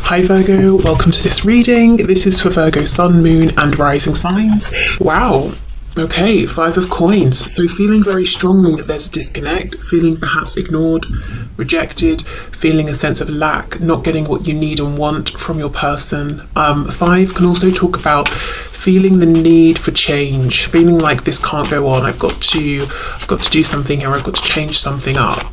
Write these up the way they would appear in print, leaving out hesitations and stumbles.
Hi Virgo, welcome to this reading. This is for Virgo Sun, Moon and Rising signs. Wow, okay, 5 of coins. So feeling very strongly that there's a disconnect, feeling perhaps ignored, rejected, feeling a sense of lack, not getting what you need and want from your person. 5 can also talk about feeling the need for change, feeling like this can't go on. I've got to do something here. I've got to change something up.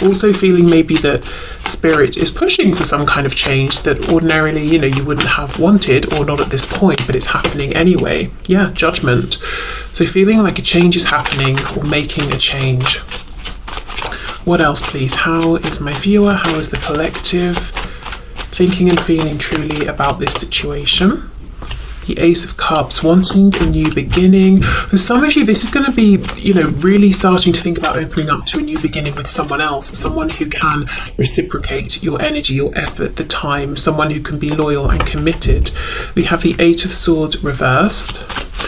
Also feeling maybe that spirit is pushing for some kind of change that ordinarily, you wouldn't have wanted, or not at this point, but it's happening anyway. Yeah, judgment. So feeling like a change is happening or making a change. What else, please? How is my viewer? How is the collective thinking and feeling truly about this situation? The Ace of Cups, wanting a new beginning. For some of you, this is going to be, really starting to think about opening up to a new beginning with someone else, someone who can reciprocate your energy, your effort, the time, someone who can be loyal and committed. We have the 8 of Swords reversed.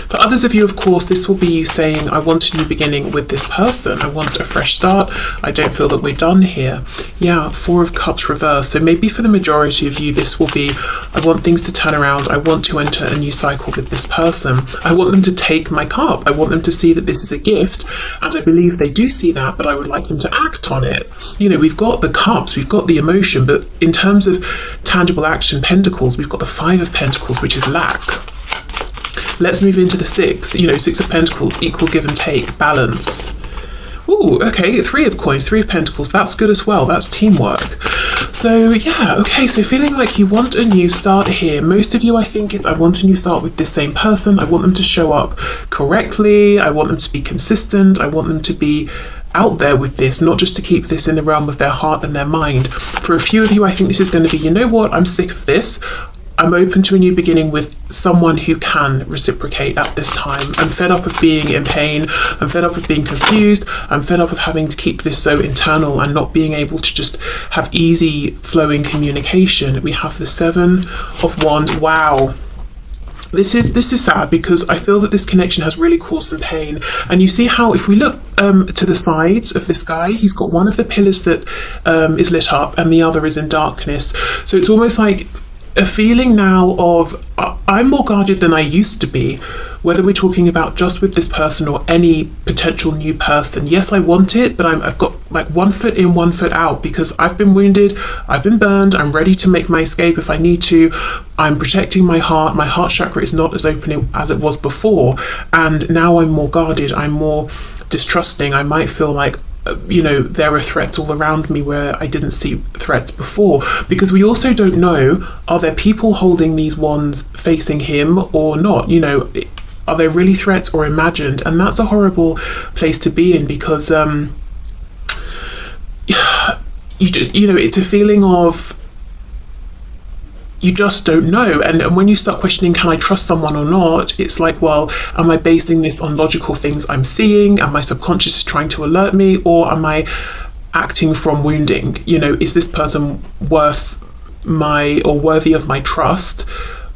For others of you, of course, this will be you saying, I want a new beginning with this person. I want a fresh start. I don't feel that we're done here. Yeah, 4 of Cups reversed. So maybe for the majority of you, this will be, I want things to turn around. I want to enter a new cycle with this person. I want them to take my cup. I want them to see that this is a gift. And I believe they do see that, but I would like them to act on it. We've got the cups, we've got the emotion, but in terms of tangible action, pentacles, we've got the 5 of Pentacles, which is lack. Let's move into the 6, 6 of Pentacles, equal give and take, balance. Ooh, okay, 3 of Coins, 3 of Pentacles, that's good as well, that's teamwork. So yeah, okay, so feeling like you want a new start here. Most of you, I think, it's I want a new start with this same person. I want them to show up correctly. I want them to be consistent. I want them to be out there with this, not just to keep this in the realm of their heart and their mind. For a few of you, I think this is going to be, I'm sick of this. I'm open to a new beginning with someone who can reciprocate at this time. I'm fed up of being in pain. I'm fed up of being confused. I'm fed up of having to keep this so internal and not being able to just have easy flowing communication. We have the 7 of Wands. Wow. This is sad because I feel that this connection has really caused some pain. And you see how if we look to the sides of this guy, he's got one of the pillars that is lit up and the other is in darkness. So it's almost like a feeling now of I'm more guarded than I used to be, whether we're talking about just with this person or any potential new person. Yes, I want it, but I've got like 1 foot in, 1 foot out, because I've been wounded, I've been burned, I'm ready to make my escape if I need to. I'm protecting my heart chakra is not as open as it was before, and now I'm more guarded, I'm more distrusting. I might feel like there are threats all around me where I didn't see threats before, because we also don't know, are there people holding these wands facing him or not? Are they really threats or imagined? And that's a horrible place to be in, because it's a feeling of you just don't know. And when you start questioning, can I trust someone or not? It's like, well, am I basing this on logical things I'm seeing? Am my subconscious is trying to alert me? Or am I acting from wounding? Is this person worthy of my trust?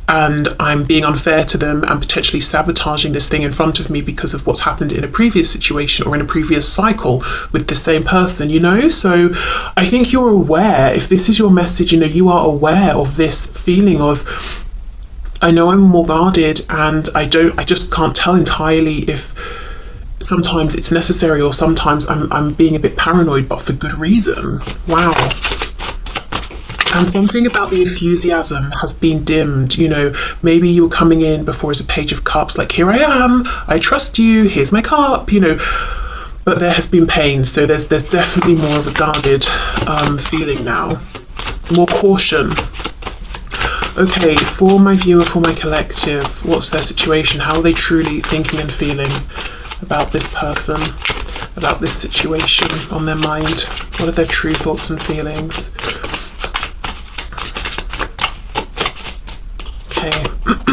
And I'm being unfair to them and potentially sabotaging this thing in front of me because of what's happened in a previous situation or in a previous cycle with the same person, So I think you're aware, if this is your message, you are aware of this feeling of, I know I'm more guarded and I just can't tell entirely if sometimes it's necessary or sometimes I'm being a bit paranoid, but for good reason. Wow. And something about the enthusiasm has been dimmed. Maybe you were coming in before as a Page of Cups, like, here I am, I trust you, here's my cup, but there has been pain. So there's definitely more of a guarded feeling now, more caution. Okay, for my viewer, for my collective, what's their situation? How are they truly thinking and feeling about this person, about this situation on their mind? What are their true thoughts and feelings?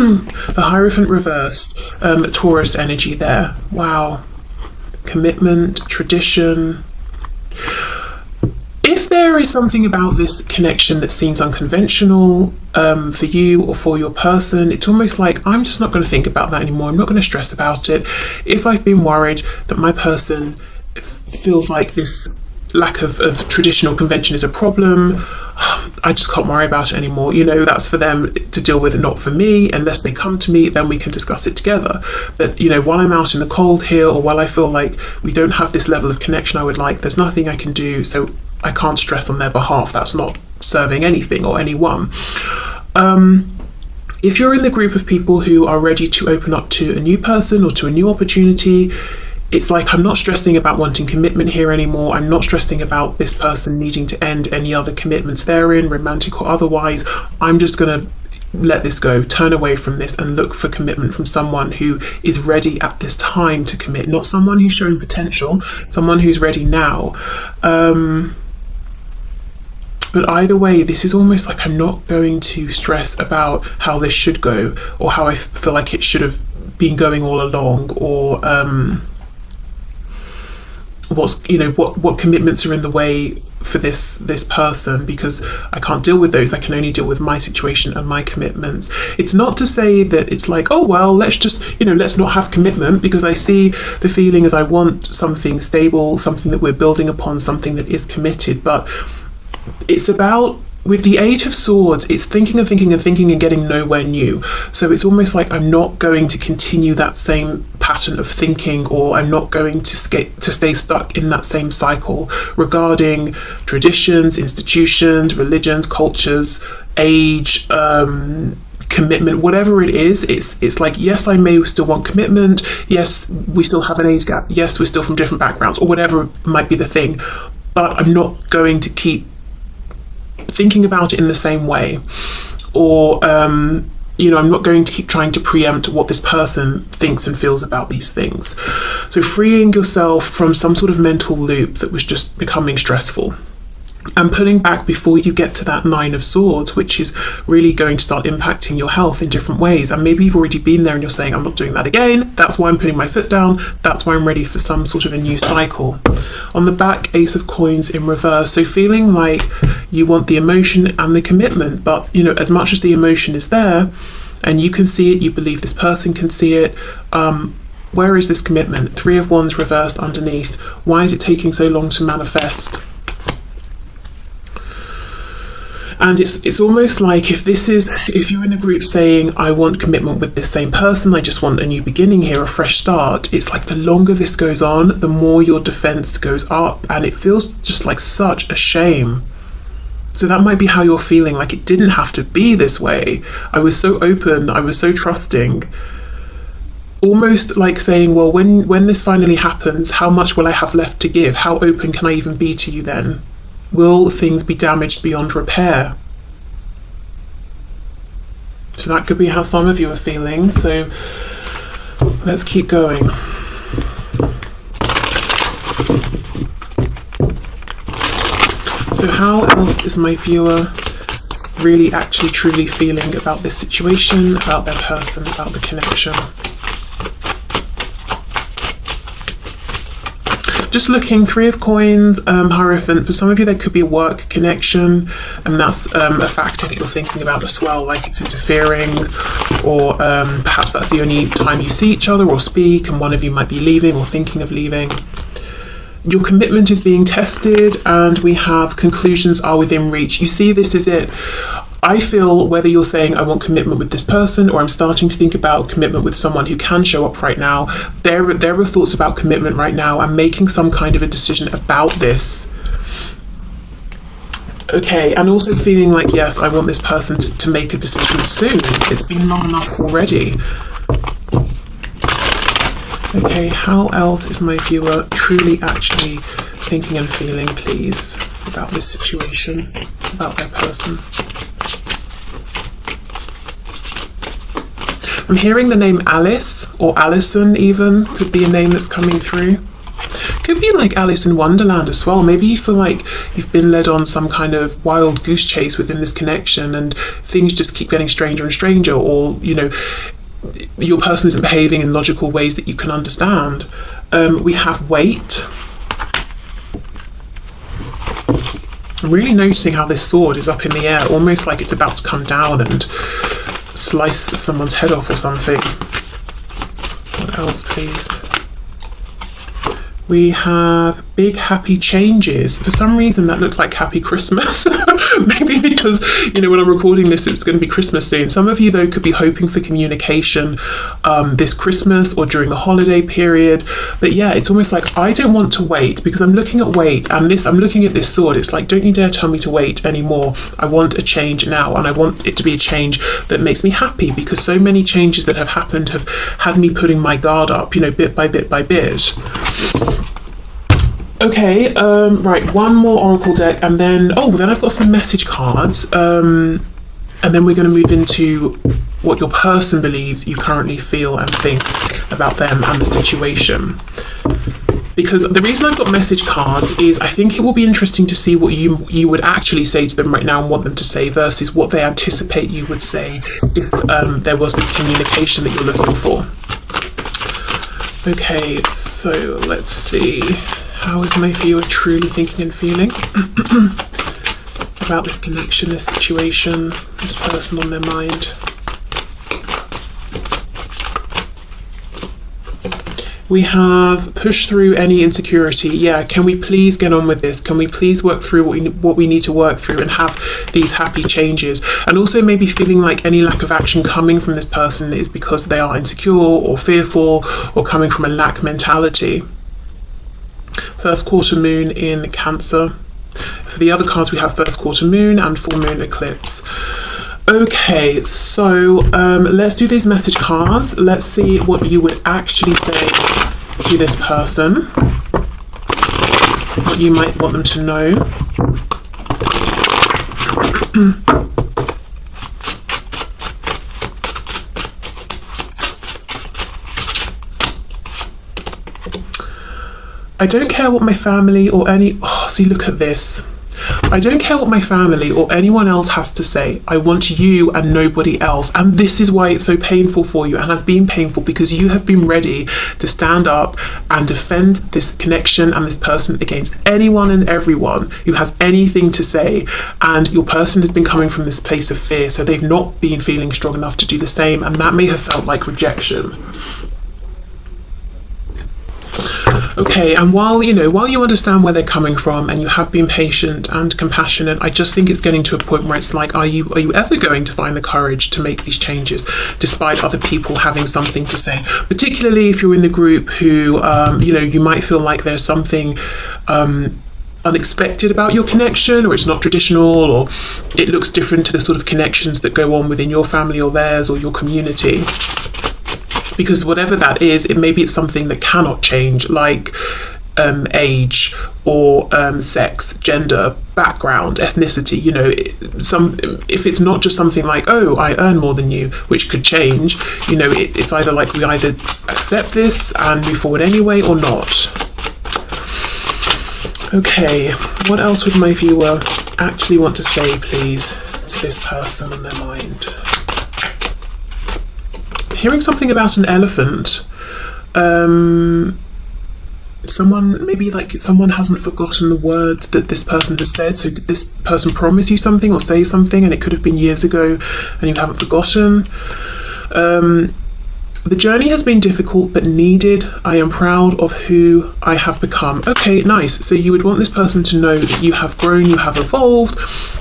The Hierophant reversed, Taurus energy there. Wow. Commitment, tradition. If there is something about this connection that seems unconventional for you or for your person, it's almost like, I'm just not going to think about that anymore. I'm not going to stress about it. If I've been worried that my person feels like this lack of traditional convention is a problem. I just can't worry about it anymore. You know, that's for them to deal with, not for me. Unless they come to me, then we can discuss it together. But, you know, while I'm out in the cold here, or while I feel like we don't have this level of connection I would like, there's nothing I can do, so I can't stress on their behalf. That's not serving anything or anyone. If you're in the group of people who are ready to open up to a new person or to a new opportunity, it's like, I'm not stressing about wanting commitment here anymore. I'm not stressing about this person needing to end any other commitments they're in, romantic or otherwise. I'm just going to let this go, turn away from this, and look for commitment from someone who is ready at this time to commit, not someone who's showing potential, someone who's ready now. But either way, this is almost like I'm not going to stress about how this should go, or how I feel like it should have been going all along, or what commitments are in the way for this person, because I can't deal with those. I can only deal with my situation and my commitments. It's not to say that it's like, oh well, let's just, let's not have commitment, because I see the feeling as I want something stable, something that we're building upon, something that is committed. But it's about, with the Eight of Swords, it's thinking and thinking and thinking and getting nowhere new. So it's almost like I'm not going to continue that same pattern of thinking, or I'm not going to stay stuck in that same cycle regarding traditions, institutions, religions, cultures, age, commitment, whatever it is. It's like, yes, I may still want commitment. Yes, we still have an age gap. Yes, we're still from different backgrounds, or whatever might be the thing. But I'm not going to keep thinking about it in the same way, or I'm not going to keep trying to preempt what this person thinks and feels about these things. So freeing yourself from some sort of mental loop that was just becoming stressful, and pulling back before you get to that Nine of Swords, which is really going to start impacting your health in different ways. And maybe you've already been there and you're saying, I'm not doing that again. That's why I'm putting my foot down. That's why I'm ready for some sort of a new cycle. On the back, Ace of Coins in reverse. So feeling like you want the emotion and the commitment, but as much as the emotion is there and you can see it, you believe this person can see it, where is this commitment? Three of Wands reversed underneath. Why is it taking so long to manifest? And it's almost like, if you're in a group saying, I want commitment with this same person, I just want a new beginning here, a fresh start, it's like the longer this goes on, the more your defense goes up, and it feels just like such a shame. So that might be how you're feeling, like it didn't have to be this way. I was so open, I was so trusting. Almost like saying, well, when this finally happens, how much will I have left to give? How open can I even be to you then? Will things be damaged beyond repair? So that could be how some of you are feeling. So let's keep going. So how else is my viewer really actually truly feeling about this situation, about their person, about the connection? Just looking, Three of Coins, Hierophant. For some of you, there could be a work connection, and that's a factor that you're thinking about as well, like it's interfering, or perhaps that's the only time you see each other or speak, and one of you might be leaving or thinking of leaving. Your commitment is being tested, and we have conclusions are within reach. You see, this is it. I feel whether you're saying I want commitment with this person, or I'm starting to think about commitment with someone who can show up right now, there are thoughts about commitment right now. I'm making some kind of a decision about this. Okay, and also feeling like, yes, I want this person to make a decision soon. It's been long enough already. Okay, how else is my viewer truly actually thinking and feeling, please, about this situation, about their person? I'm hearing the name Alice, or Alison even, could be a name that's coming through. Could be like Alice in Wonderland as well. Maybe you feel like you've been led on some kind of wild goose chase within this connection, and things just keep getting stranger and stranger, or, your person isn't behaving in logical ways that you can understand. We have weight. I'm really noticing how this sword is up in the air, almost like it's about to come down and slice someone's head off or something. What else, please? We have big happy changes. For some reason that looked like happy Christmas. Maybe because, you know, when I'm recording this, it's going to be Christmas soon. Some of you, though, could be hoping for communication this Christmas or during the holiday period. But yeah, it's almost like I don't want to wait, because I'm looking at wait, and this, I'm looking at this sword. It's like, don't you dare tell me to wait anymore. I want a change now, and I want it to be a change that makes me happy, because so many changes that have happened have had me putting my guard up, you know, bit by bit by bit. Okay, right, one more oracle deck, and then I've got some message cards, and then we're going to move into what your person believes you currently feel and think about them and the situation. Because the reason I've got message cards is I think it will be interesting to see what you would actually say to them right now and want them to say, versus what they anticipate you would say if there was this communication that you're looking for. Okay, so let's see. How is my viewer truly thinking and feeling about this connection, this situation, this person on their mind? We have push through any insecurity. Yeah, can we please get on with this? Can we please work through what we need to work through and have these happy changes? And also maybe feeling like any lack of action coming from this person is because they are insecure or fearful or coming from a lack mentality. First quarter moon in Cancer. For the other cards, we have first quarter moon and full moon eclipse. Okay, so let's do these message cards. Let's see what you would actually say to this person, what you might want them to know. I don't care what my family or see, look at this. I don't care what my family or anyone else has to say. I want you and nobody else. And this is why it's so painful for you, and has been painful, because you have been ready to stand up and defend this connection and this person against anyone and everyone who has anything to say. And your person has been coming from this place of fear, so they've not been feeling strong enough to do the same, and that may have felt like rejection. Okay, and while you understand where they're coming from and you have been patient and compassionate, I just think it's getting to a point where it's like, are you ever going to find the courage to make these changes despite other people having something to say? Particularly if you're in the group who, you might feel like there's something unexpected about your connection, or it's not traditional, or it looks different to the sort of connections that go on within your family or theirs or your community. Because whatever that is, maybe it's something that cannot change, like age or sex, gender, background, ethnicity. If it's not just something like, oh, I earn more than you, which could change. It's either like we either accept this and move forward anyway, or not. Okay, what else would my viewer actually want to say, please, to this person on their mind? Hearing something about an elephant. Someone hasn't forgotten the words that this person has said. So this person promised you something or say something, and it could have been years ago and you haven't forgotten. The journey has been difficult but needed. I am proud of who I have become. Okay, nice. So you would want this person to know that you have grown, you have evolved,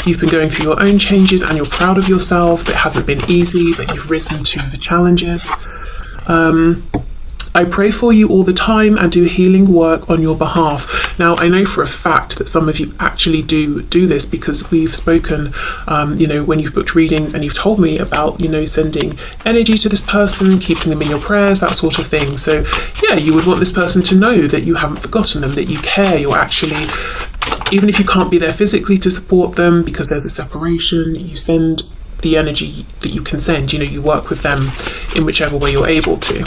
you've been going through your own changes, and you're proud of yourself. It hasn't been easy, but you've risen to the challenges. I pray for you all the time and do healing work on your behalf. Now, I know for a fact that some of you actually do this, because we've spoken, when you've booked readings and you've told me about, sending energy to this person, keeping them in your prayers, that sort of thing. So yeah, you would want this person to know that you haven't forgotten them, that you care, you're actually, even if you can't be there physically to support them because there's a separation, you send the energy that you can send. You work with them in whichever way you're able to.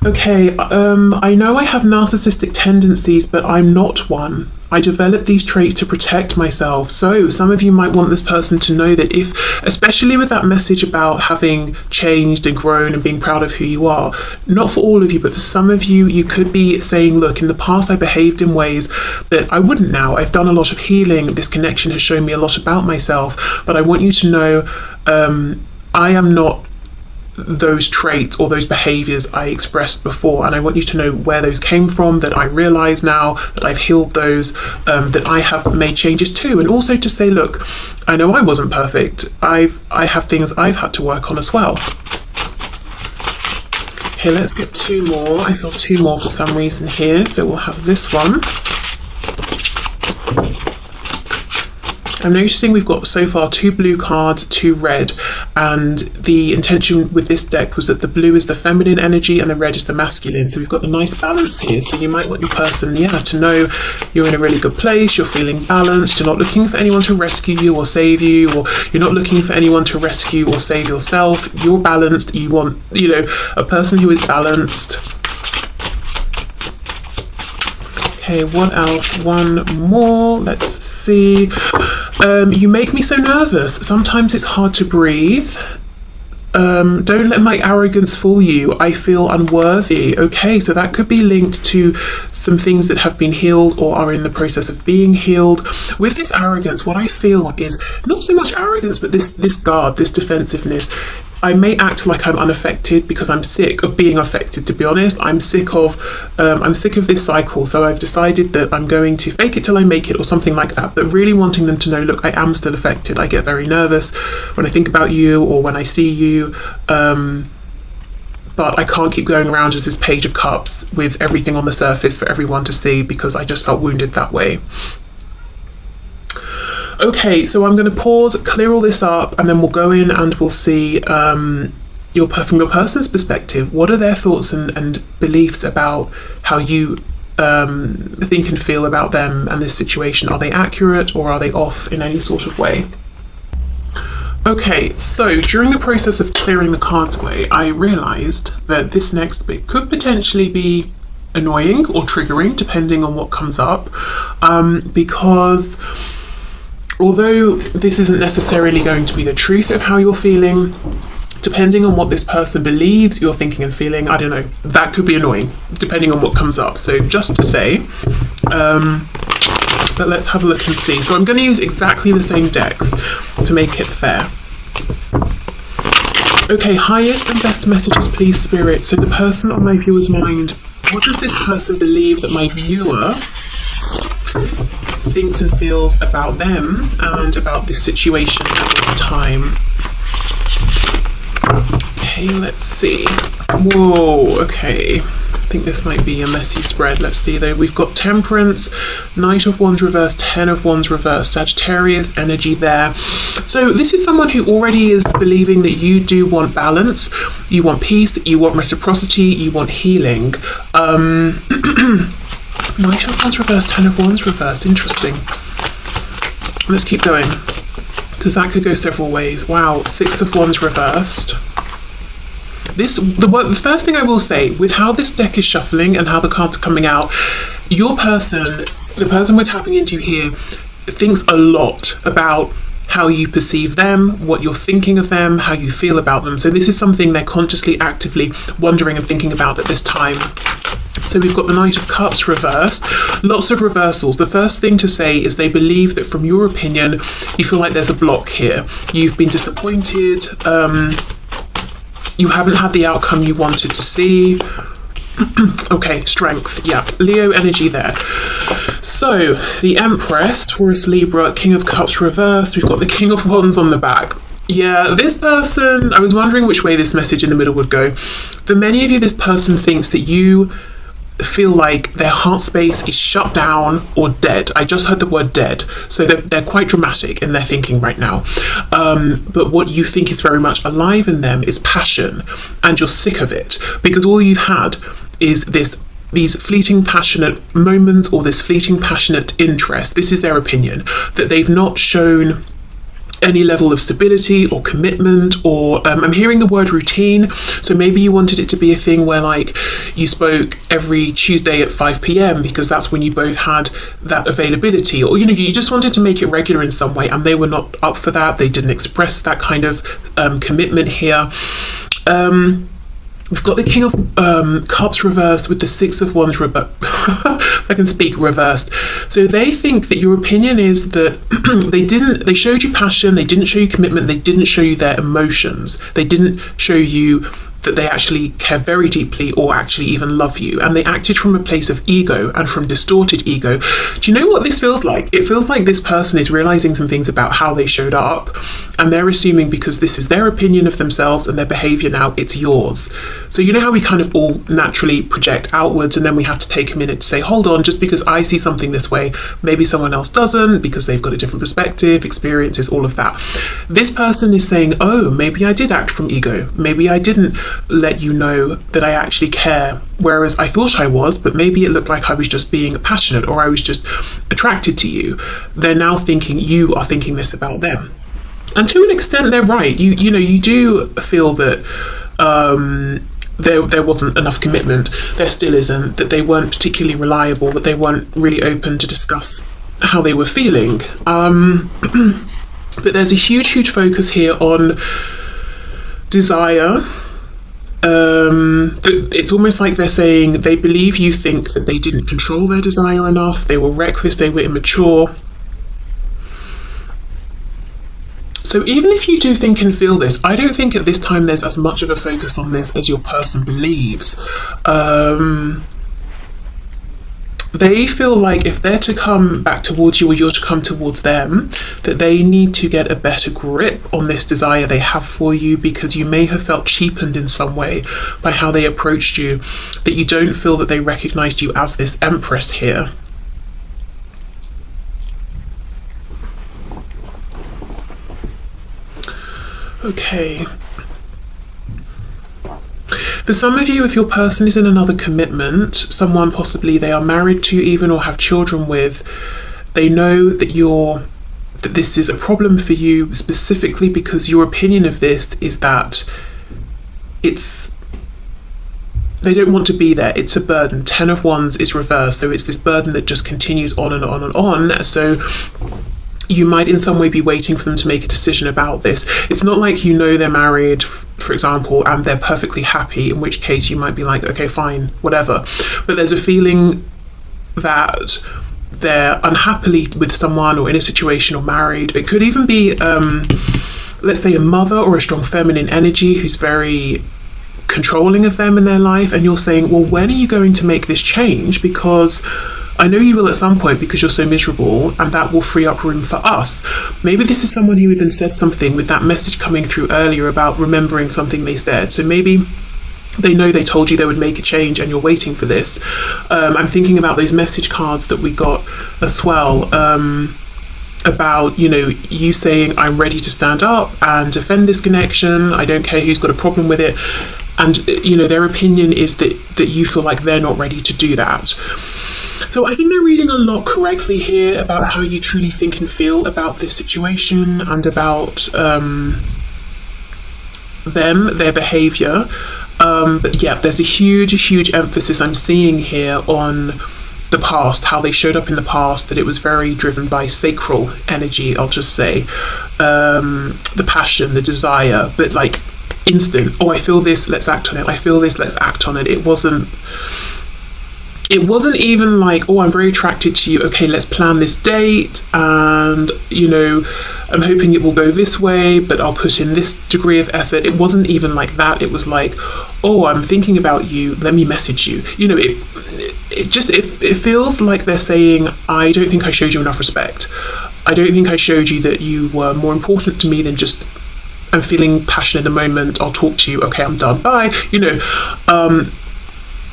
Okay, I know I have narcissistic tendencies, but I'm not one. I developed these traits to protect myself. So some of you might want this person to know that especially with that message about having changed and grown and being proud of who you are, not for all of you, but for some of you, you could be saying, look, in the past I behaved in ways that I wouldn't now. I've done a lot of healing. This connection has shown me a lot about myself, but I want you to know I am not those traits or those behaviors I expressed before, and I want you to know where those came from, that I realize now that I've healed those, that I have made changes too, and also to say, look, I know I wasn't perfect. I have things I've had to work on as well. Okay, let's get two more. I feel two more for some reason here, so we'll have this one. I'm noticing we've got so far 2 blue cards, 2 red, and the intention with this deck was that the blue is the feminine energy and the red is the masculine. So we've got a nice balance here. So you might want your person, to know you're in a really good place, you're feeling balanced, you're not looking for anyone to rescue you or save you, or you're not looking for anyone to rescue or save yourself. You're balanced. You want, a person who is balanced. Okay, what else? One more. Let's see. You make me so nervous. Sometimes it's hard to breathe. Don't let my arrogance fool you. I feel unworthy. Okay, so that could be linked to some things that have been healed or are in the process of being healed. With this arrogance, what I feel is not so much arrogance, but this guard, this defensiveness. I may act like I'm unaffected because I'm sick of being affected, to be honest. I'm sick of this cycle, so I've decided that I'm going to fake it till I make it or something like that, but really wanting them to know, look, I am still affected. I get very nervous when I think about you or when I see you, but I can't keep going around as this Page of Cups with everything on the surface for everyone to see, because I just felt wounded that way. Okay, so I'm going to pause, clear all this up, and then we'll go in and we'll see from your person's perspective, what are their thoughts and beliefs about how you think and feel about them and this situation. Are they accurate or are they off in any sort of way? Okay, so during the process of clearing the cards away, I realised that this next bit could potentially be annoying or triggering, depending on what comes up, because although this isn't necessarily going to be the truth of how you're feeling, depending on what this person believes you're thinking and feeling, I don't know, that could be annoying, depending on what comes up. So just to say, but let's have a look and see. So I'm going to use exactly the same decks to make it fair. Okay, highest and best messages, please, Spirit. So the person on my viewer's mind, what does this person believe that my viewer thinks and feels about them and about this situation at this time? Okay, let's see. Whoa, okay. I think this might be a messy spread. Let's see though. We've got Temperance, Knight of Wands reversed, 10 of Wands reversed, Sagittarius energy there. So this is someone who already is believing that you do want balance, you want peace, you want reciprocity, you want healing. Knight of Wands reversed, 10 of Wands reversed. Interesting. Let's keep going, because that could go several ways. Wow, 6 of Wands reversed. The first thing I will say, with how this deck is shuffling and how the cards are coming out, your person, the person we're tapping into here, thinks a lot about how you perceive them, what you're thinking of them, how you feel about them. So this is something they're consciously, actively wondering and thinking about at this time. So we've got the Knight of Cups reversed. Lots of reversals. The first thing to say is they believe that, from your opinion, you feel like there's a block here. You've been disappointed. You haven't had the outcome you wanted to see. Okay, Strength. Yeah, Leo energy there. So the Empress, Taurus, Libra, King of Cups reversed. We've got the King of Wands on the back. Yeah, this person, I was wondering which way this message in the middle would go. For many of you, this person thinks that you feel like their heart space is shut down or dead. I just heard the word dead. So they're quite dramatic in their thinking right now. But what you think is very much alive in them is passion, and you're sick of it because all you've had is these fleeting passionate moments or this fleeting passionate interest. This is their opinion, that they've not shown any level of stability or commitment, or I'm hearing the word routine. So maybe you wanted it to be a thing where like you spoke every Tuesday at 5 p.m. because that's when you both had that availability, or you just wanted to make it regular in some way, and they were not up for that. They didn't express that kind of commitment here. We've got the King of Cups reversed with the Six of Wands if I can speak, reversed. So they think that your opinion is that they showed you passion, they didn't show you commitment, they didn't show you their emotions, they didn't show you that they actually care very deeply or actually even love you, and they acted from a place of ego and from distorted ego. Do you know what this feels like? It feels like this person is realizing some things about how they showed up, and they're assuming because this is their opinion of themselves and their behavior now, it's yours. So you know how we kind of all naturally project outwards, and then we have to take a minute to say, hold on, just because I see something this way, maybe someone else doesn't, because they've got a different perspective, experiences, all of that. This person is saying, oh, maybe I did act from ego, maybe I didn't let you know that I actually care, whereas I thought I was, but maybe it looked like I was just being passionate or I was just attracted to you. They're now thinking you are thinking this about them, and to an extent they're right. You know, you do feel that there wasn't enough commitment, there still isn't, that they weren't particularly reliable, that they weren't really open to discuss how they were feeling, but there's a huge focus here on desire. It's almost like they're saying they believe you think that they didn't control their desire enough, they were reckless, they were immature. So even if you do think and feel this, I don't think at this time there's as much of a focus on this as your person believes. They feel like if they're to come back towards you or you're to come towards them, that they need to get a better grip on this desire they have for you, because you may have felt cheapened in some way by how they approached you, that you don't feel that they recognized you as this empress here. Okay. For some of you, if your person is in another commitment, someone possibly they are married to even or have children with, they know that this is a problem for you specifically because your opinion of this is that they don't want to be there. It's a burden. 10 of Wands is reversed, so it's this burden that just continues on and on and on. So you might in some way be waiting for them to make a decision about this. It's not like you know they're married, for example, and they're perfectly happy, in which case you might be like, okay, fine, whatever. But there's a feeling that they're unhappily with someone or in a situation or married. It could even be, let's say, a mother or a strong feminine energy who's very controlling of them in their life, and you're saying, well, when are you going to make this change? Because I know you will at some point, because you're so miserable, and that will free up room for us. Maybe this is someone who even said something with that message coming through earlier about remembering something they said. So maybe they know they told you they would make a change and you're waiting for this. I'm thinking about those message cards that we got as well, about, you know, you saying, I'm ready to stand up and defend this connection. I don't care who's got a problem with it. And, you know, their opinion is that you feel like they're not ready to do that. So I think they're reading a lot correctly here about how you truly think and feel about this situation and about them, their behaviour. But yeah, there's a huge emphasis I'm seeing here on the past, how they showed up in the past, that it was very driven by sacral energy, I'll just say. The passion, the desire, but like instant, oh, I feel this, let's act on it. I feel this, let's act on it. It wasn't even like, oh, I'm very attracted to you, okay, let's plan this date, and, you know, I'm hoping it will go this way, but I'll put in this degree of effort. It wasn't even like that. It was like, oh, I'm thinking about you, let me message you. You know, it feels like they're saying, I don't think I showed you enough respect. I don't think I showed you that you were more important to me than just, I'm feeling passion in the moment, I'll talk to you, okay, I'm done, bye. You know,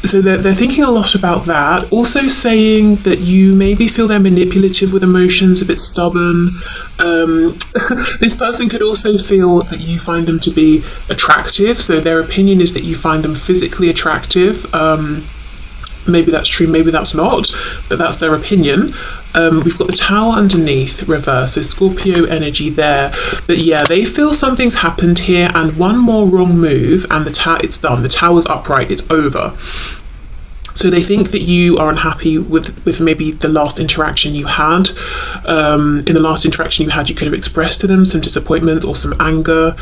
so they're thinking a lot about that. Also saying that you maybe feel they're manipulative with emotions, a bit stubborn. This person could also feel that you find them to be attractive. So their opinion is that you find them physically attractive. Maybe that's true, maybe that's not, but that's their opinion. We've got the Tower underneath reverse, so Scorpio energy there. But yeah, they feel something's happened here, and one more wrong move and it's done. The Tower's upright, it's over. So they think that you are unhappy with maybe the last interaction you had. In the last interaction you had, you could have expressed to them some disappointment or some anger.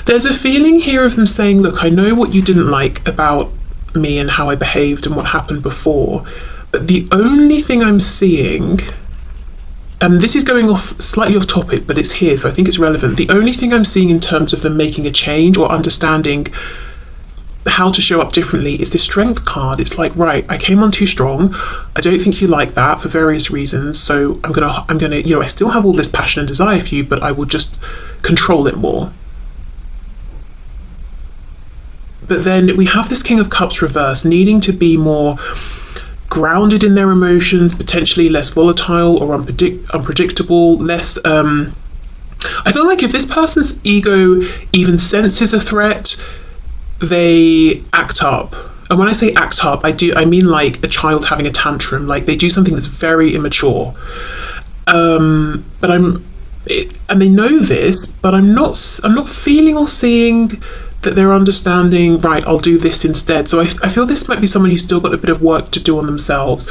There's a feeling here of them saying, look, I know what you didn't like about me and how I behaved and what happened before, but the only thing I'm seeing, and this is going off slightly off topic, but it's here, so I think it's relevant. The only thing I'm seeing in terms of them making a change or understanding how to show up differently is the Strength card. It's like, right, I came on too strong. I don't think you like that for various reasons. So I'm gonna, you know, I still have all this passion and desire for you, but I will just control it more. But then we have this King of Cups reverse, needing to be more grounded in their emotions, potentially less volatile or unpredictable, less I feel like if this person's ego even senses a threat, they act up. And when I say act up, I mean like a child having a tantrum, like they do something that's very immature. And they know this, but I'm not feeling or seeing that they're understanding, right, I'll do this instead. So I feel this might be someone who's still got a bit of work to do on themselves,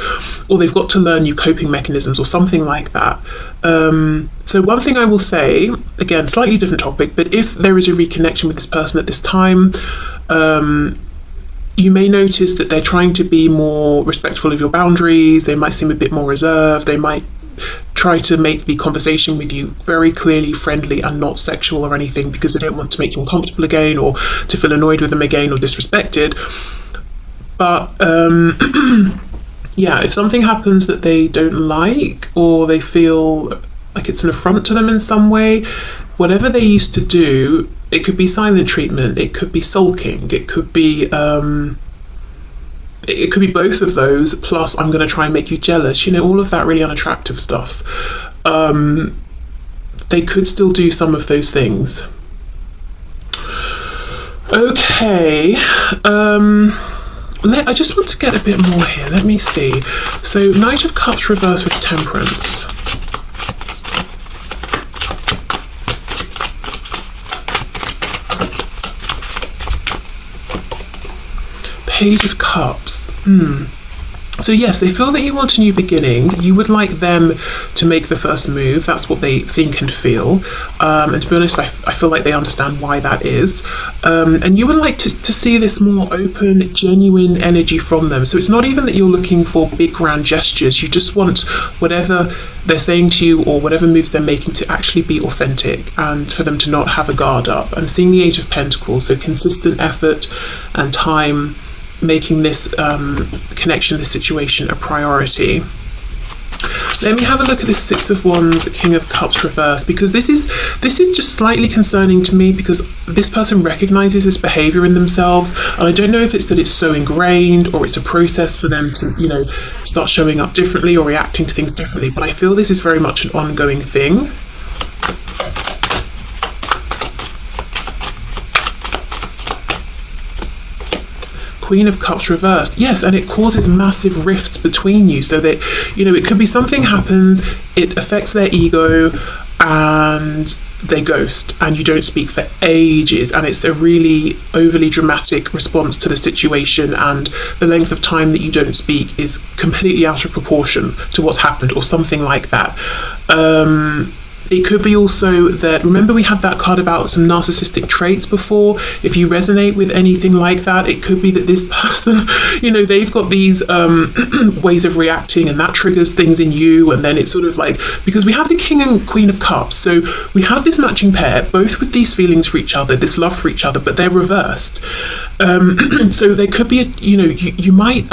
or they've got to learn new coping mechanisms or something like that. So one thing I will say, again, slightly different topic, but if there is a reconnection with this person at this time, you may notice that they're trying to be more respectful of your boundaries. They might seem a bit more reserved. They might try to make the conversation with you very clearly friendly and not sexual or anything, because they don't want to make you uncomfortable again or to feel annoyed with them again or disrespected. But yeah, if something happens that they don't like, or they feel like it's an affront to them in some way, whatever they used to do, it could be silent treatment, it could be sulking, it could be both of those, plus I'm going to try and make you jealous, you know, all of that really unattractive stuff. They could still do some of those things. Okay, I just want to get a bit more here. Let me see. So Knight of Cups reverse with Temperance. Page of Cups. So yes, they feel that you want a new beginning. You would like them to make the first move. That's what they think and feel. And to be honest, I feel like they understand why that is. And you would like to see this more open, genuine energy from them. So it's not even that you're looking for big, grand gestures. You just want whatever they're saying to you or whatever moves they're making to actually be authentic, and for them to not have a guard up. I'm seeing the Age of Pentacles, so consistent effort and time, making this connection, this situation, a priority. Let me have a look at this Six of Wands, King of Cups reverse, because this is just slightly concerning to me, because this person recognizes this behavior in themselves, and I don't know if it's that it's so ingrained or it's a process for them to, you know, start showing up differently or reacting to things differently, but I feel this is very much an ongoing thing. Queen of Cups reversed. Yes, and it causes massive rifts between you, so that, you know, it could be something happens, it affects their ego, and they ghost, and you don't speak for ages, and it's a really overly dramatic response to the situation, and the length of time that you don't speak is completely out of proportion to what's happened, or something like that. It could be also that, remember we had that card about some narcissistic traits before. If you resonate with anything like that, it could be that this person, you know, they've got these ways of reacting, and that triggers things in you, and then it's sort of like, because we have the King and Queen of Cups, so we have this matching pair, both with these feelings for each other, this love for each other, but they're reversed. So there could be, you know, you might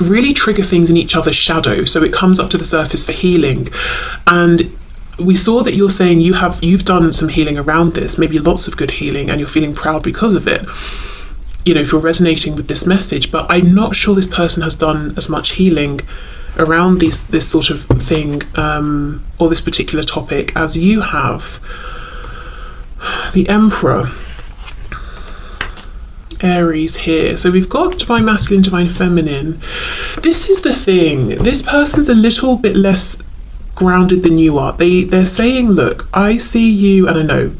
really trigger things in each other's shadow, so it comes up to the surface for healing. And we saw that you're saying you've done some healing around this, maybe lots of good healing, and you're feeling proud because of it, you know, if you're resonating with this message. But I'm not sure this person has done as much healing around this sort of thing, or this particular topic, as you have. The Emperor, Aries here. So we've got Divine Masculine, Divine Feminine. This is the thing. This person's a little bit less grounded than you are. They're saying, look, I see you, and I know,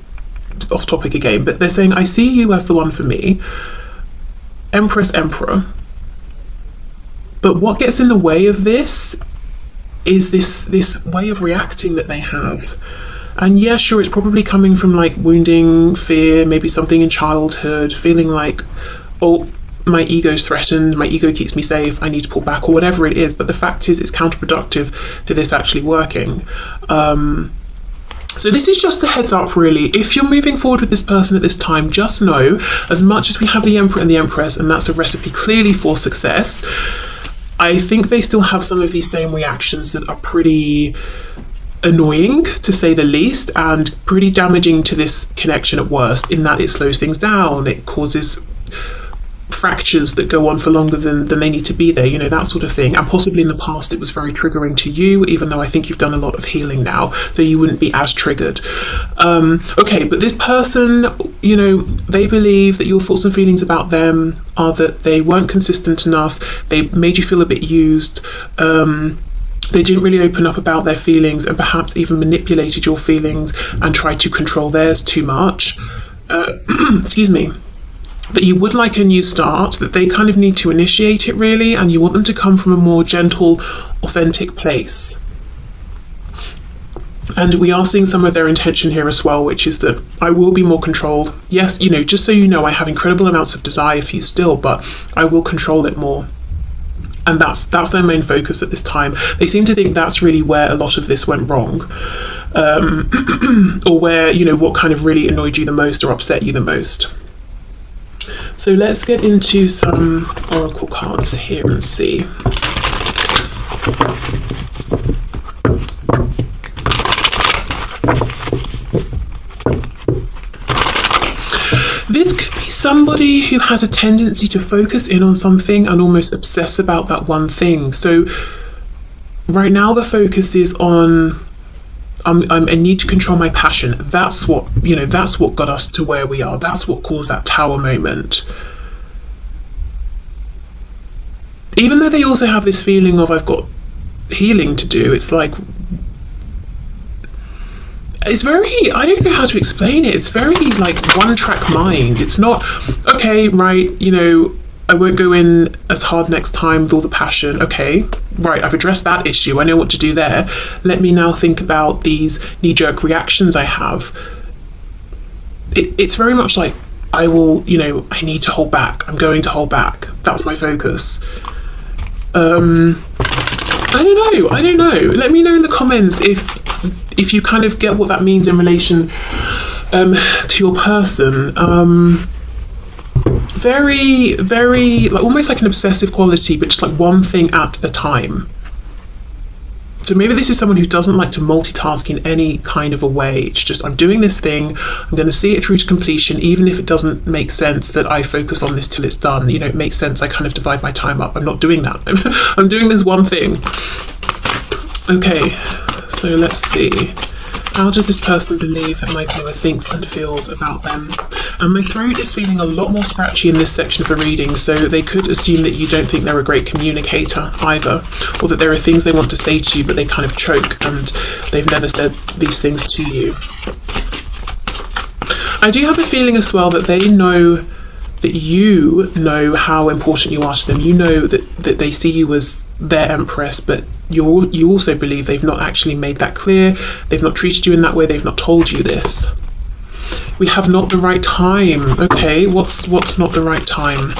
off topic again, but they're saying, I see you as the one for me. Empress, Emperor. But what gets in the way of this is this way of reacting that they have. And yeah, sure, it's probably coming from like wounding, fear, maybe something in childhood, feeling like, oh, my ego's threatened, my ego keeps me safe, I need to pull back, or whatever it is. But the fact is, it's counterproductive to this actually working. So this is just a heads up, really. If you're moving forward with this person at this time, just know, as much as we have the Emperor and the Empress, and that's a recipe clearly for success, I think they still have some of these same reactions that are pretty annoying, to say the least, and pretty damaging to this connection at worst, in that it slows things down, it causes fractures that go on for longer than they need to be there, you know, that sort of thing. And possibly in the past it was very triggering to you, even though I think you've done a lot of healing now, so you wouldn't be as triggered. Okay, but this person, you know, they believe that your thoughts and feelings about them are that they weren't consistent enough, they made you feel a bit used, they didn't really open up about their feelings, and perhaps even manipulated your feelings and tried to control theirs too much. Excuse me. That you would like a new start, that they kind of need to initiate it, really, and you want them to come from a more gentle, authentic place. And we are seeing some of their intention here as well, which is that I will be more controlled. Yes, you know, just so you know, I have incredible amounts of desire for you still, but I will control it more. And that's their main focus at this time. They seem to think that's really where a lot of this went wrong. Or where, you know, what kind of really annoyed you the most or upset you the most. So let's get into some oracle cards here and see. This could be somebody who has a tendency to focus in on something and almost obsess about that one thing. So right now the focus is on I need to control my passion. That's what, you know, that's what got us to where we are. That's what caused that tower moment. Even though they also have this feeling of, I've got healing to do, it's like, it's very, I don't know how to explain it. It's very like one-track mind. It's not, okay, right, you know, I won't go in as hard next time with all the passion. Okay, right, I've addressed that issue. I know what to do there. Let me now think about these knee-jerk reactions I have. It's very much like, I will, you know, I need to hold back. I'm going to hold back. That's my focus. I don't know. Let me know in the comments if you kind of get what that means in relation to your person. Very, very, like almost like an obsessive quality, but just like one thing at a time. So maybe this is someone who doesn't like to multitask in any kind of a way. It's just, I'm doing this thing, I'm going to see it through to completion, even if it doesn't make sense that I focus on this till it's done. You know, it makes sense, I kind of divide my time up. I'm not doing that. I'm doing this one thing. Okay, so let's see. How does this person believe that my viewer thinks and feels about them? And my throat is feeling a lot more scratchy in this section of the reading, so they could assume that you don't think they're a great communicator either, or that there are things they want to say to you but they kind of choke and they've never said these things to you. I do have a feeling as well that they know that you know how important you are to them. You know that they see you as their empress, but you also believe they've not actually made that clear. They've not treated you in that way. They've not told you this. We have not the right time. Okay, what's not the right time?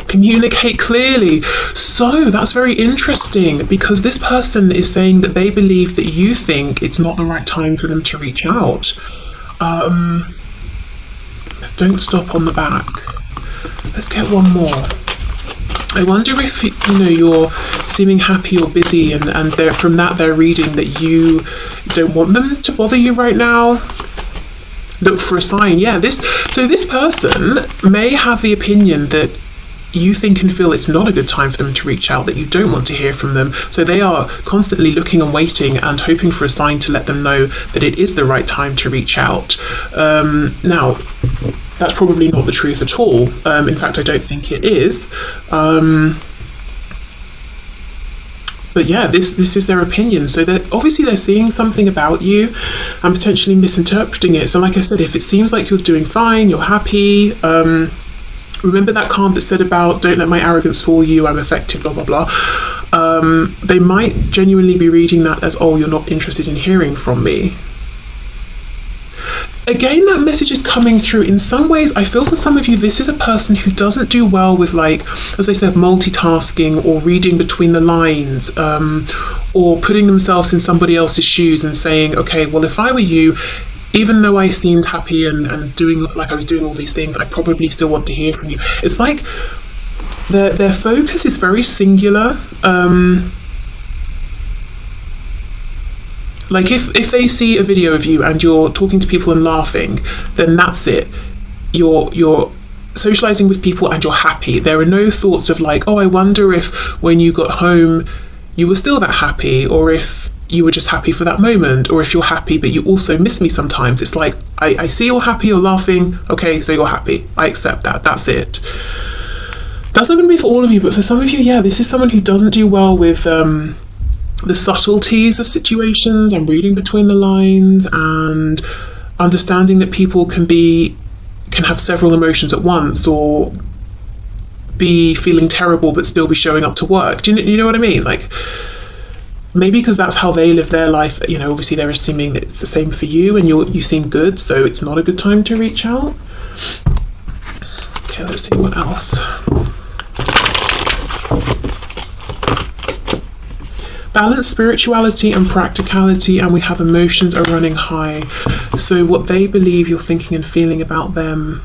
Communicate clearly. So that's very interesting, because this person is saying that they believe that you think it's not the right time for them to reach out. Don't stop on the back. Let's get one more. I wonder if, you know, you're seeming happy or busy, and from that they're reading that you don't want them to bother you right now. Look for a sign. Yeah, so this person may have the opinion that you think and feel it's not a good time for them to reach out, that you don't want to hear from them. So they are constantly looking and waiting and hoping for a sign to let them know that it is the right time to reach out. Now, that's probably not the truth at all. In fact, I don't think it is. But yeah, this is their opinion. So obviously they're seeing something about you and potentially misinterpreting it. So like I said, if it seems like you're doing fine, you're happy, remember that card that said about, don't let my arrogance fool you, I'm affected, blah, blah, blah. They might genuinely be reading that as, oh, you're not interested in hearing from me. Again, that message is coming through. In some ways, I feel for some of you, this is a person who doesn't do well with, like, as I said, multitasking or reading between the lines, or putting themselves in somebody else's shoes and saying, okay, well, if I were you, even though I seemed happy and doing, like I was doing all these things, I probably still want to hear from you. It's like their focus is very singular. Like if they see a video of you and you're talking to people and laughing, then that's it. You're socializing with people and you're happy. There are no thoughts of like, oh, I wonder if when you got home you were still that happy, or if you were just happy for that moment, or if you're happy but you also miss me sometimes. It's like, I see you're happy, you're laughing, okay, so you're happy. I accept that, that's it. That's not going to be for all of you, but for some of you, yeah, this is someone who doesn't do well with the subtleties of situations and reading between the lines and understanding that people can have several emotions at once, or be feeling terrible but still be showing up to work. Do you know what I mean? Like, maybe because that's how they live their life, you know, obviously they're assuming that it's the same for you and you seem good, so it's not a good time to reach out. Okay, let's see what else. Balance spirituality and practicality, and we have emotions are running high. So what they believe you're thinking and feeling about them.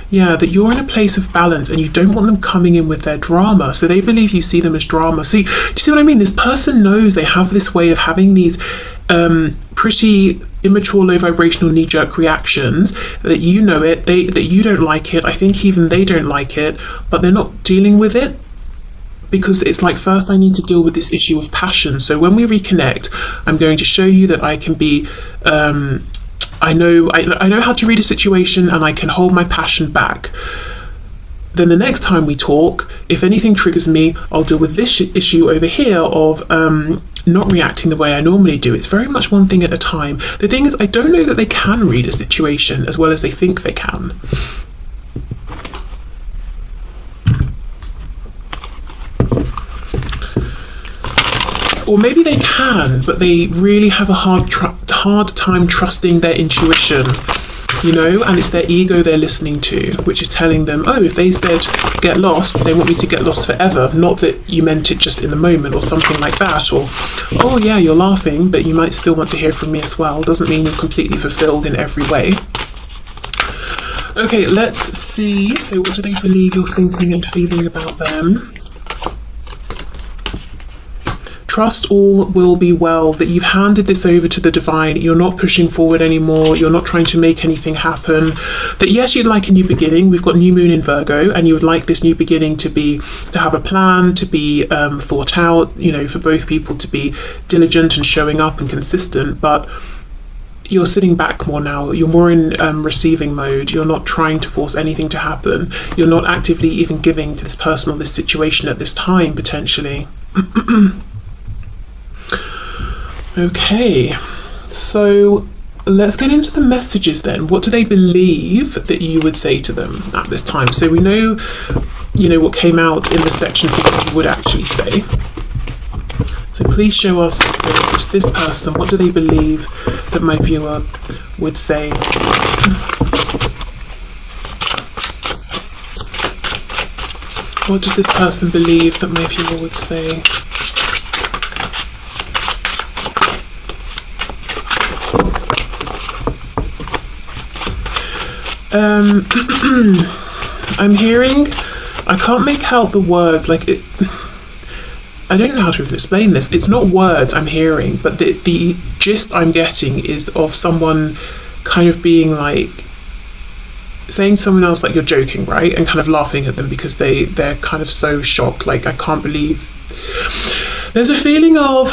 Yeah, that you're in a place of balance and you don't want them coming in with their drama. So they believe you see them as drama. See, do you see what I mean? This person knows they have this way of having these pretty immature, low vibrational knee-jerk reactions, that you know it, that you don't like it. I think even they don't like it, but they're not dealing with it. Because it's like, first I need to deal with this issue of passion. So when we reconnect, I'm going to show you that I can be, I know how to read a situation and I can hold my passion back. Then the next time we talk, if anything triggers me, I'll deal with this issue over here of not reacting the way I normally do. It's very much one thing at a time. The thing is, I don't know that they can read a situation as well as they think they can. Or maybe they can, but they really have a hard time trusting their intuition, you know, and it's their ego they're listening to, which is telling them, oh, if they said get lost, they want me to get lost forever, not that you meant it just in the moment or something like that. Or, oh yeah, you're laughing, but you might still want to hear from me as well. Doesn't mean you're completely fulfilled in every way. Okay, let's see. So what do they believe you're thinking and feeling about them? Trust all will be well, that you've handed this over to the divine. You're not pushing forward anymore. You're not trying to make anything happen. That yes, you'd like a new beginning. We've got new moon in Virgo, and you would like this new beginning to have a plan, to be thought out, you know, for both people to be diligent and showing up and consistent. But you're sitting back more now. You're more in receiving mode. You're not trying to force anything to happen. You're not actively even giving to this person or this situation at this time, potentially. Okay, so let's get into the messages then. What do they believe that you would say to them at this time? So we know, you know, what came out in the section for what you would actually say. So please show us, Spirit, this person, what do they believe that my viewer would say? What does this person believe that my viewer would say? I'm hearing, I can't make out the words, like it, I don't know how to even explain this. It's not words I'm hearing, but the gist I'm getting is of someone kind of being like, saying to someone else like you're joking, right? And kind of laughing at them because they're kind of so shocked, like I can't believe. There's a feeling of,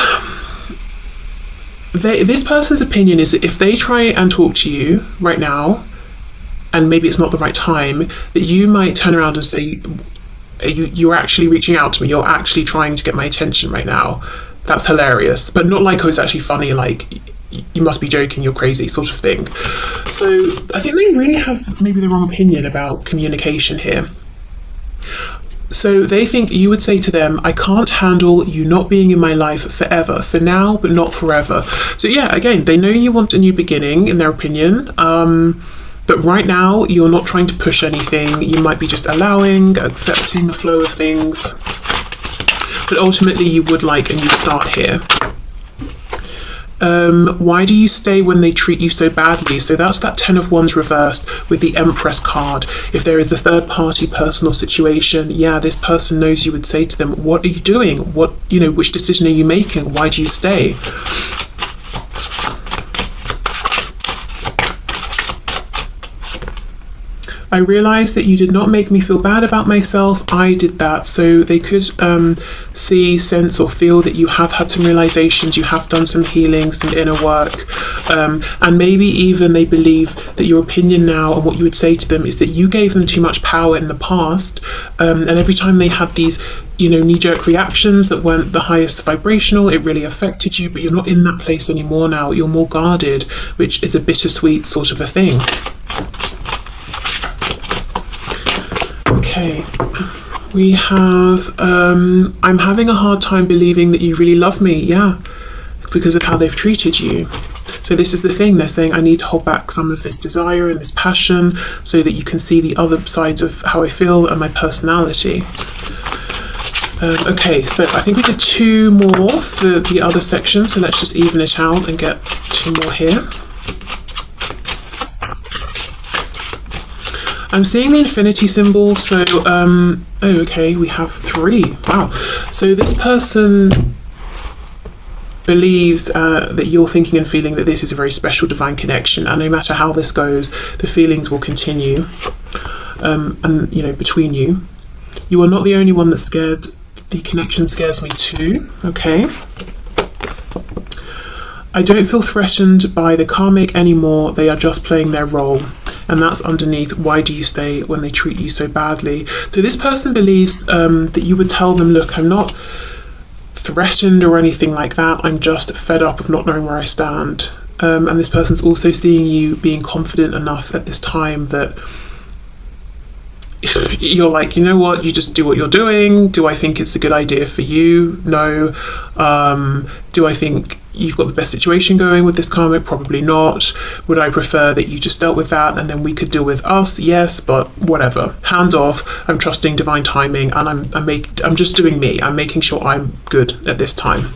this person's opinion is that if they try and talk to you right now, and maybe it's not the right time, that you might turn around and say, you're actually reaching out to me, you're actually trying to get my attention right now. That's hilarious. But not like, oh, it's actually funny, like, you must be joking, you're crazy, sort of thing. So I think they really have maybe the wrong opinion about communication here. So they think you would say to them, I can't handle you not being in my life forever, for now, but not forever. So yeah, again, they know you want a new beginning, in their opinion. But right now, you're not trying to push anything. You might be just allowing, accepting the flow of things. But ultimately, you would like a new start here. Why do you stay when they treat you so badly? So that's that 10 of Wands reversed with the Empress card. If there is a third party personal situation, yeah, this person knows you would say to them, what are you doing? What, which decision are you making? Why do you stay? I realised that you did not make me feel bad about myself. I did that. So they could see, sense or feel that you have had some realisations, you have done some healing, some inner work. And maybe even they believe that your opinion now and what you would say to them is that you gave them too much power in the past. And every time they had these, knee-jerk reactions that weren't the highest vibrational, it really affected you, but you're not in that place anymore now. You're more guarded, which is a bittersweet sort of a thing. Okay, we have, I'm having a hard time believing that you really love me, yeah, because of how they've treated you. So this is the thing, they're saying I need to hold back some of this desire and this passion so that you can see the other sides of how I feel and my personality. Okay, so I think we did 2 more for the other section, so let's just even it out and get 2 more here. I'm seeing the infinity symbol, so, oh, okay, we have 3. Wow. So this person believes that you're thinking and feeling that this is a very special divine connection, and no matter how this goes, the feelings will continue, and, between you. You are not the only one that's scared. The connection scares me too, okay? I don't feel threatened by the karmic anymore, they are just playing their role. And that's underneath, why do you stay when they treat you so badly? So this person believes that you would tell them, look, I'm not threatened or anything like that. I'm just fed up of not knowing where I stand. And this person's also seeing you being confident enough at this time that you're like, you know what, you just do what you're doing. Do I think it's a good idea for you? No. Do I think you've got the best situation going with this karmic? Probably not. Would I prefer that you just dealt with that and then we could deal with us? Yes, but whatever. Hands off. I'm trusting divine timing, and I'm just doing me. I'm making sure I'm good at this time.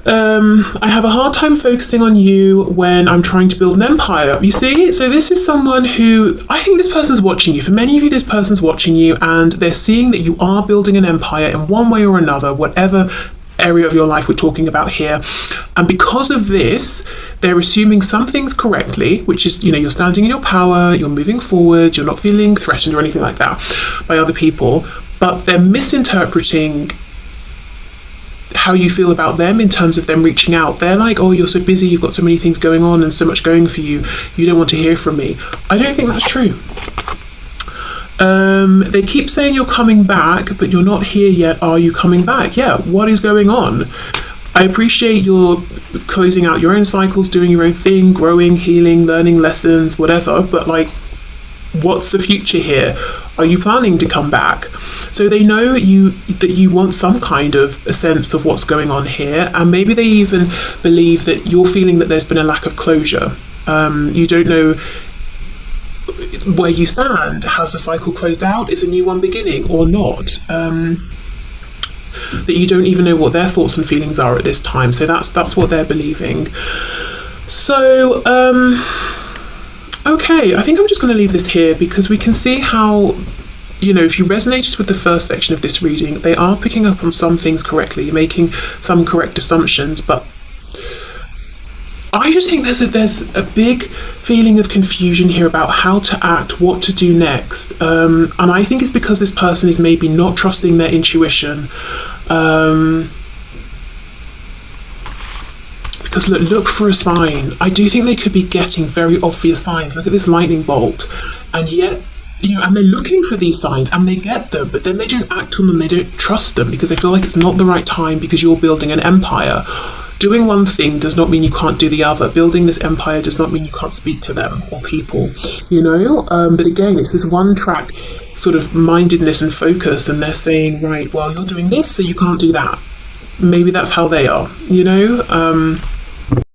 I have a hard time focusing on you when I'm trying to build an empire. You see, so this is someone who, I think this person's watching you. For many of you, this person's watching you and they're seeing that you are building an empire in one way or another, whatever area of your life we're talking about here. And because of this, they're assuming some things correctly, which is, you're standing in your power, you're moving forward, you're not feeling threatened or anything like that by other people, but they're misinterpreting how you feel about them in terms of them reaching out. They're like, oh, you're so busy, you've got so many things going on and so much going for you, you don't want to hear from me. I don't think that's true. They keep saying you're coming back, but you're not here yet. Are you coming back? Yeah, what is going on? I appreciate you're closing out your own cycles, doing your own thing, growing, healing, learning lessons, whatever, but like, what's the future here? Are you planning to come back? So they know that you want some kind of a sense of what's going on here, and maybe they even believe that you're feeling that there's been a lack of closure. You don't know where you stand. Has the cycle closed out? Is a new one beginning or not? That you don't even know what their thoughts and feelings are at this time. So that's what they're believing. So okay, I think I'm just going to leave this here because we can see how, if you resonated with the first section of this reading, they are picking up on some things correctly, making some correct assumptions, but I just think there's a big feeling of confusion here about how to act, what to do next. And I think it's because this person is maybe not trusting their intuition. Because look for a sign. I do think they could be getting very obvious signs. Look at this lightning bolt. And yet, and they're looking for these signs and they get them, but then they don't act on them, they don't trust them because they feel like it's not the right time because you're building an empire. Doing one thing does not mean you can't do the other. Building this empire does not mean you can't speak to them or people, But again, it's this one track sort of mindedness and focus, and they're saying, right, well, you're doing this, so you can't do that. Maybe that's how they are, you know?